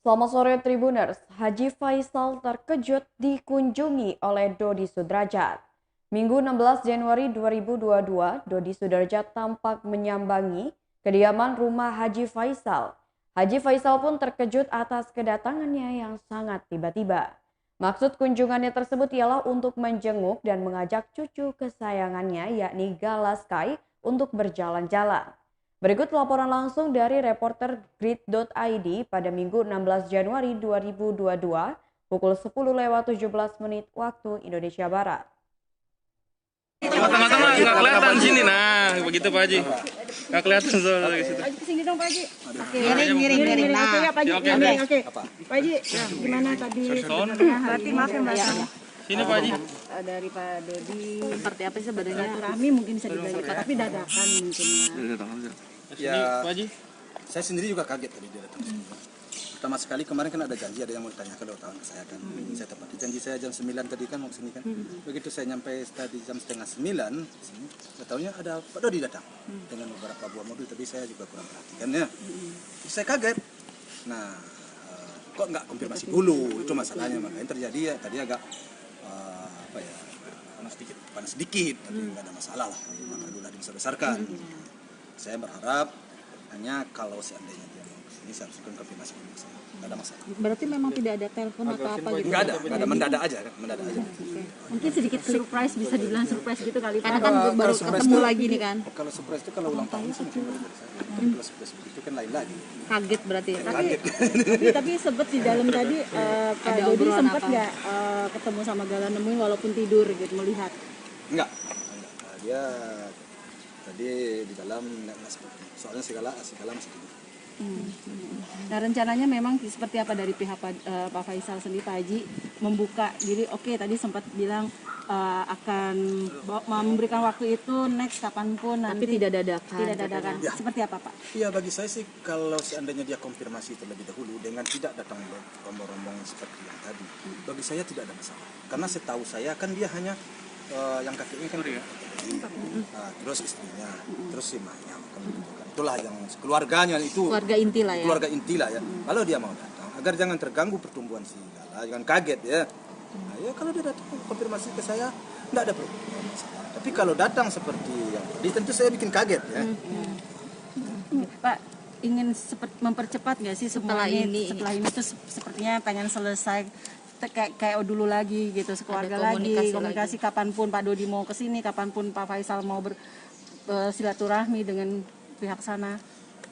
Selamat sore Tribuners, Haji Faisal terkejut dikunjungi oleh Dodi Sudrajat. Minggu 16 Januari 2022, Dodi Sudrajat tampak menyambangi kediaman rumah Haji Faisal. Haji Faisal pun terkejut atas kedatangannya yang sangat tiba-tiba. Maksud kunjungannya tersebut ialah untuk menjenguk dan mengajak cucu kesayangannya yakni Gala Sky untuk berjalan-jalan. Berikut laporan langsung dari reporter Grid.id pada Minggu 16 Januari 2022 pukul 10:17 waktu Indonesia Barat. Tengah-tengah nggak kelihatan sini, nah begitu Pak Haji. Nggak kelihatan soalnya di situ. Kesini dong Pak Haji. Miring. Nah, oke ya Pak Haji. Oke. Pak Haji, gimana tadi? Berarti maaf ya Mbak. Sini Pak Haji. Dari Pak Dodi. Seperti apa sih sebenarnya? Silaturahmi mungkin bisa dibayar, tapi dadakan mungkin ya. Sini Pak Haji. Saya sendiri juga kaget tadi dia datang. Pertama sekali kemarin kan ada janji, ada yang mau ditanyakan lewat ke saya kan. Saya tepati janji saya jam 9 tadi kan mau kesini kan. Begitu saya nyampe tadi jam setengah 9 sini, saya tahunya ada Pak Dodi datang dengan beberapa buah mobil, tapi saya juga kurang perhatikan ya. Saya kaget. Nah, kok nggak konfirmasi dulu, itu masalahnya. Makanya terjadi ya tadi agak panas sedikit, tapi nggak ada masalah lah. Maka dulu dibesar-besarkan. Saya berharap hanya kalau seandainya dia mau kesini, saya harus konfirmasi dulu saya. Nggak ada masalah. Berarti memang tidak ada telepon atau apa gitu? Nggak ada, mendadak aja. Mungkin sedikit surprise, bisa dibilang surprise gitu kali. Karena kan Kalau baru surprise ketemu itu- lagi nih kan. Kalau surprise itu kalau ulang tahun sih mungkin baru dari saya. Kalau surprise itu kan lain lagi. Kaget berarti. Kaget. Tapi sebet di dalam tadi Pak Ada Dodi obrolan sempat apa? nggak ketemu sama Gala nemuin walaupun tidur gitu melihat. Enggak. Nah, dia tadi di dalam nggak seperti itu. Soalnya segala masih tidur. Nah rencananya memang seperti apa dari pihak Pak Faisal sendiri, Pak Haji membuka diri? Oke, tadi sempat bilang akan memberikan waktu itu next kapanpun nanti. Tapi tidak dadakan. Tidak dadakan. Ya. Seperti apa Pak? Iya, bagi saya sih kalau seandainya dia konfirmasi terlebih dahulu dengan tidak datang rombong-rombong seperti yang tadi, bagi saya tidak ada masalah. Karena setahu saya kan dia hanya yang kakeknya kan terus istrinya, terus si Maya kan begitu kan. Itulah yang keluarganya itu. Keluarga inti lah ya. Keluarga inti lah ya. Kalau dia mau datang, agar jangan terganggu pertumbuhan si Gala, jangan kaget ya. Nah, ya kalau dia datang konfirmasi ke saya, tidak ada masalah. Tapi kalau datang seperti yang tadi, tentu saya bikin kaget ya. Pak ingin mempercepat nggak sih setelah ini tuh sepertinya pengen selesai kayak dulu lagi gitu, sekeluarga lagi komunikasi kapanpun Pak Dodi mau kesini, kapanpun Pak Faisal mau silaturahmi dengan pihak sana.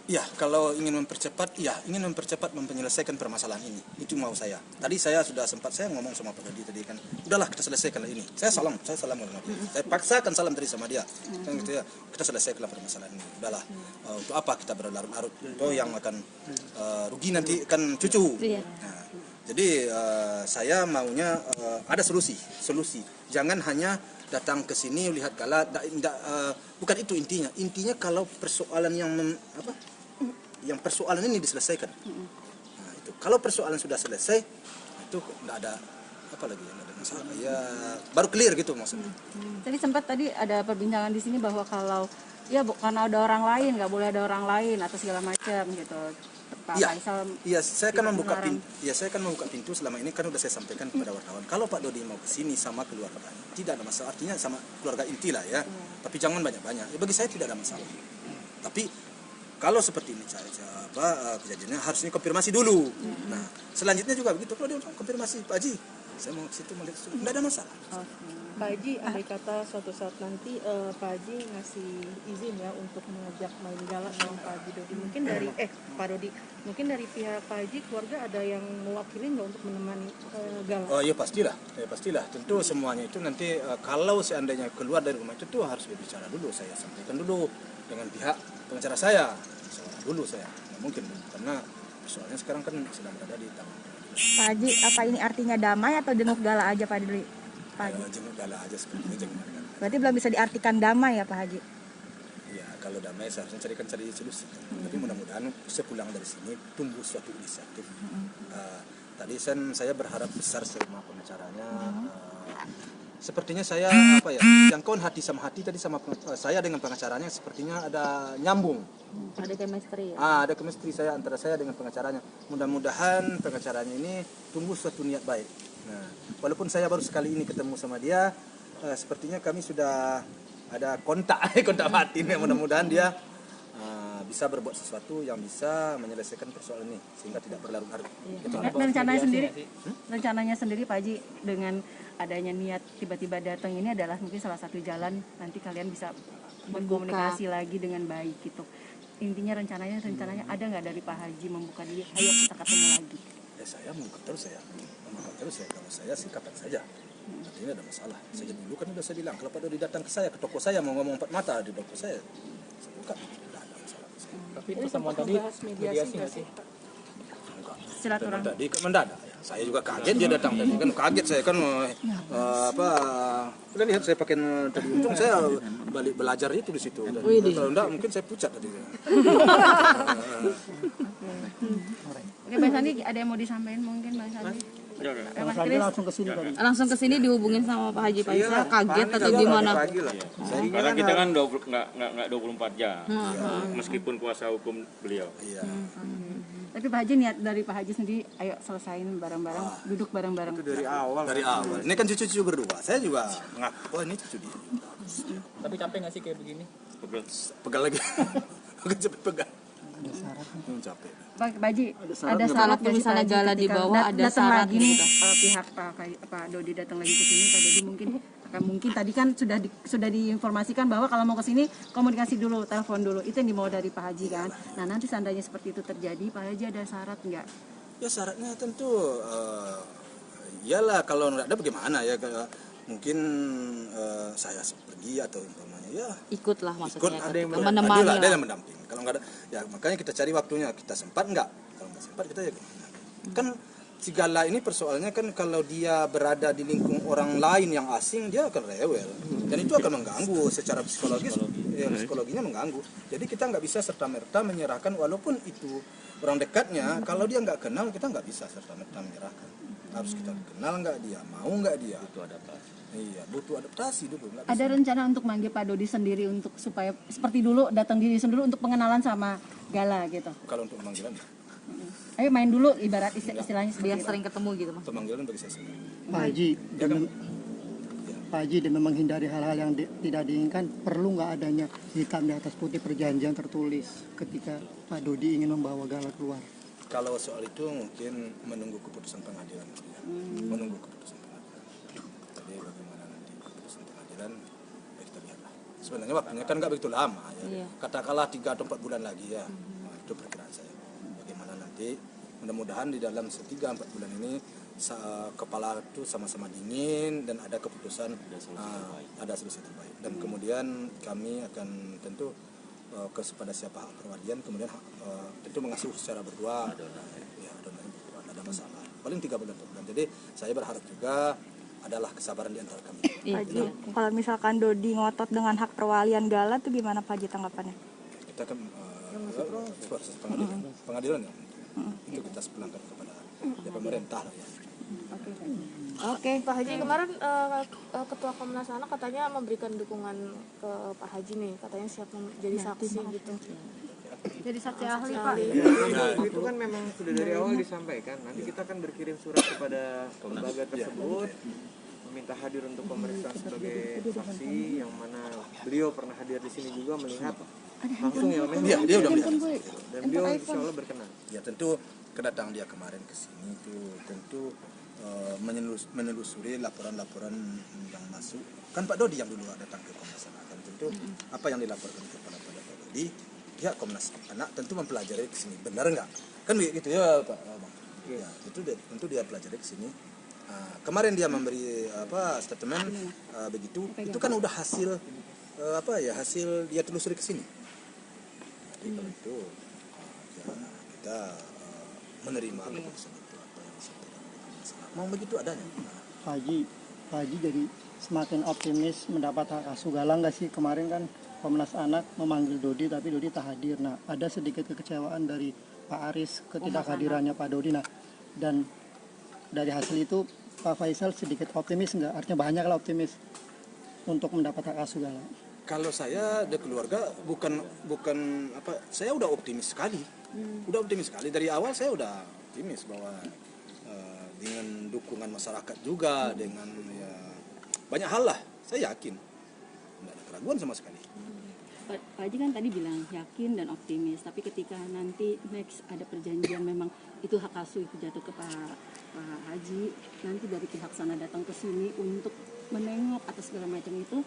Ya, kalau ingin mempercepat menyelesaikan permasalahan ini. Itu mau saya. Tadi saya sudah sempat ngomong sama Pak Dodi tadi kan. Udahlah kita selesaikan ini. Saya salam sama dia. Saya paksakan salam tadi sama dia. Kan gitu ya. Kita selesaikan permasalahan ini. Udahlah. Untuk apa kita berlarut-larut? Itu yang akan rugi nanti kan cucu. Nah, jadi saya maunya ada solusi. Jangan hanya datang ke sini lihat Gala, bukan itu intinya. Intinya kalau persoalan yang persoalan ini diselesaikan. Nah, itu kalau persoalan sudah selesai, itu tidak ada apa lagi yang ada masalah. Ya baru clear gitu maksudnya. Tadi sempat ada perbincangan di sini bahwa kalau ya karena ada orang lain, nggak boleh ada orang lain atau segala macam gitu. Pak Faisal. Iya, saya akan membuka pintu. Ya, saya akan membuka pintu. Selama ini kan sudah saya sampaikan kepada wartawan. Kalau Pak Dodi mau ke sini sama keluarga, tidak ada masalah. Artinya sama keluarga inti lah ya. Tapi jangan banyak-banyak. Ya, bagi saya tidak ada masalah. Tapi kalau seperti ini kejadiannya harusnya konfirmasi dulu. Nah, selanjutnya juga begitu. Kalau dia konfirmasi, Pak Haji, saya mau ke situ, tidak ada masalah. Pak Haji, andai kata suatu saat nanti Pak Haji ngasih izin ya untuk mengajak main Gala sama Pak Haji Dodi, mungkin dari Pak Dodi, mungkin dari pihak Pak Haji keluarga ada yang mewakili nggak untuk menemani Gala? Oh iya pastilah. Tentu semuanya itu nanti kalau seandainya keluar dari rumah itu tuh harus berbicara dulu. Saya sampaikan dulu dengan pihak pengacara saya. Dulu saya nggak mungkin karena soalnya sekarang kan sedang berada di tangan. Pak Haji, apa ini artinya damai atau jenguk Gala aja Pak Dodi? Jenguk Gala aja sebenarnya jenguk Gala. Berarti belum bisa diartikan damai ya Pak Haji? Ya kalau damai seharusnya cari solusi. Tapi mudah-mudahan sepulang dari sini tumbuh suatu inisiatif. Tadi saya berharap besar sama pengacaranya sepertinya saya jangkauan hati sama hati tadi sama saya dengan pengacaranya sepertinya ada nyambung. Ada chemistry ya? Ada chemistry saya antara saya dengan pengacaranya. Mudah-mudahan pengacaranya ini tumbuh suatu niat baik. Nah, walaupun saya baru sekali ini ketemu sama dia, sepertinya kami sudah ada kontak batin. Mudah-mudahan dia bisa berbuat sesuatu yang bisa menyelesaikan persoalan ini sehingga tidak berlarut-larut. Rencananya sendiri Pak Haji dengan adanya niat tiba-tiba datang ini adalah mungkin salah satu jalan nanti kalian bisa berkomunikasi lagi dengan baik gitu. Intinya rencananya ada nggak dari Pak Haji membuka diri, ayo kita ketemu lagi? Ya saya membuka terus saya. Kalau saya sih kapan saja. Artinya ada masalah. Sejak dulu kan udah saya bilang kalau Pak Dodi datang ke saya, ke toko saya mau ngomong 4 mata di toko saya buka. Tapi pertemuan tadi mediasi nggak sih? Silaturahmi. Tadi kan mendadak. Ya. Saya juga kaget dia datang tadi kan kaget saya kan udah lihat saya pakai tadi untung saya balik belajar itu di situ. Kalau enggak mungkin saya pucat tadi. Oke, Bang Sandi ada yang mau disampaikan mungkin Bang Sandi? Mas Kris Langsung ke sini dihubungin sama Pak Haji Faisal, kaget atau gimana? Karena kita kan nggak 24 jam, meskipun kuasa hukum beliau. Tapi Pak Haji niat dari Pak Haji sendiri, ayo selesain bareng-bareng, duduk bareng-bareng. Itu dari awal. Ini kan cucu-cucu berdua. Saya juga mengaku, oh ini cucu dia. Tapi capek nggak sih kayak begini? Pegal lagi. Pegal. Capek. Pak Haji, ada syarat misalnya gala di bawah ada syarat lagi nih pihak Pak Dodi datang lagi ke sini, Pak Dodi mungkin tadi kan sudah diinformasikan bahwa kalau mau ke sini komunikasi dulu, telepon dulu. Itu yang dimau dari Pak Haji kan. Nah, nanti seandainya seperti itu terjadi, Pak Haji ada syarat nggak? Ya syaratnya tentu iyalah kalau nggak ada bagaimana ya mungkin saya pergi atau umpamanya ya ikutlah maksudnya ada yang menemani ada yang mendamping. Kalau nggak ada ya makanya kita cari waktunya, kita sempat nggak, kalau nggak sempat kita ya kan segala ini persoalannya kan kalau dia berada di lingkung orang lain yang asing dia akan rewel dan itu akan mengganggu secara psikologis, psikologinya mengganggu. Jadi kita nggak bisa serta-merta menyerahkan walaupun itu orang dekatnya, kalau dia nggak kenal kita nggak bisa serta-merta menyerahkan. Harus kita kenal nggak dia, mau nggak dia. Butuh adaptasi. Iya, butuh adaptasi dulu. Ada rencana untuk manggil Pak Dodi sendiri untuk supaya seperti dulu datang diri sendiri untuk pengenalan sama Gala gitu. Kalau untuk pemanggilan ayo main dulu ibarat istilahnya dia sering ketemu gitu Mas. Pemanggilan bagi saya sendiri. Pak Haji, Pak Haji demi menghindari hal-hal yang tidak diinginkan, perlu nggak adanya hitam di atas putih perjanjian tertulis ketika Pak Dodi ingin membawa Gala keluar? Kalau soal itu mungkin menunggu keputusan pengadilan. Menunggu keputusan pengadilan. Jadi bagaimana nanti keputusan pengadilan ya kita lihatlah. Sebenarnya waktunya kan nggak begitu lama ya. Katakanlah 3 atau 4 bulan lagi ya. Itu perkiraan saya. Bagaimana nanti mudah-mudahan di dalam 3-4 bulan ini kepala itu sama-sama dingin dan ada keputusan ada solusi terbaik. Dan kemudian kami akan tentu kepada siapa hak perwalian kemudian tentu mengasuh secara berdua ya ada masalah paling 3 bulan. Jadi saya berharap juga adalah kesabaran di antara kami. Haji, kalau misalkan Dodi ngotot dengan hak perwalian Gala tuh gimana Pak Haji tanggapannya? Kita kan proses pengadilan ya itu kita sepulangkan kepada pemerintah lah ya. Oke. Pak Haji kemarin Ketua Komnas Anak katanya memberikan dukungan ke Pak Haji nih, katanya siap jadi saksi gitu. Jadi saksi ahli Pak. Itu kan memang sudah dari awal disampaikan. Nanti kita akan berkirim surat kepada lembaga tersebut meminta hadir untuk pemeriksaan sebagai saksi yang mana beliau pernah hadir di sini juga melihat langsung ya dia udah melihat dan beliau insya Allah berkenan. Ya tentu kedatangan dia kemarin ke sini itu tentu menelusuri laporan-laporan yang masuk. Kan Pak Dodi yang dulu datang ke Komnas Anak. Kan tentu apa yang dilaporkan kepada Pak Dodi, ya Komnas Anak tentu mempelajari ke sini. Benar enggak? Kan begitu ya Pak Bang. Ya, itu tentu dia pelajari ke sini. Kemarin dia memberi statement begitu. Itu kan udah hasil hasil dia telusuri ke sini. Jadi kalau itu ya, kita menerima keputusan itu apa yang disampaikan oleh Komnas Anak. Mau begitu adanya. Pak Haji jadi semakin optimis mendapat hak asuh Gala nggak sih? Kemarin kan Komnas Anak memanggil Dodi tapi Dodi tak hadir. Nah, ada sedikit kekecewaan dari Pak Aris ketidakhadirannya Pak Dodi. Nah, dan dari hasil itu Pak Faisal sedikit optimis nggak? Artinya banyak lah optimis untuk mendapat hak asuh Gala. Kalau saya dan keluarga bukan apa, saya udah optimis sekali. Udah optimis sekali dari awal, saya udah optimis bahwa dengan dukungan masyarakat juga, dengan ya banyak hal lah, saya yakin. Tidak ada keraguan sama sekali. Pak Haji kan tadi bilang yakin dan optimis, tapi ketika nanti next ada perjanjian memang itu hak asuh itu jatuh ke Pak Haji, nanti dari pihak sana datang ke sini untuk menengok atas segala macam itu,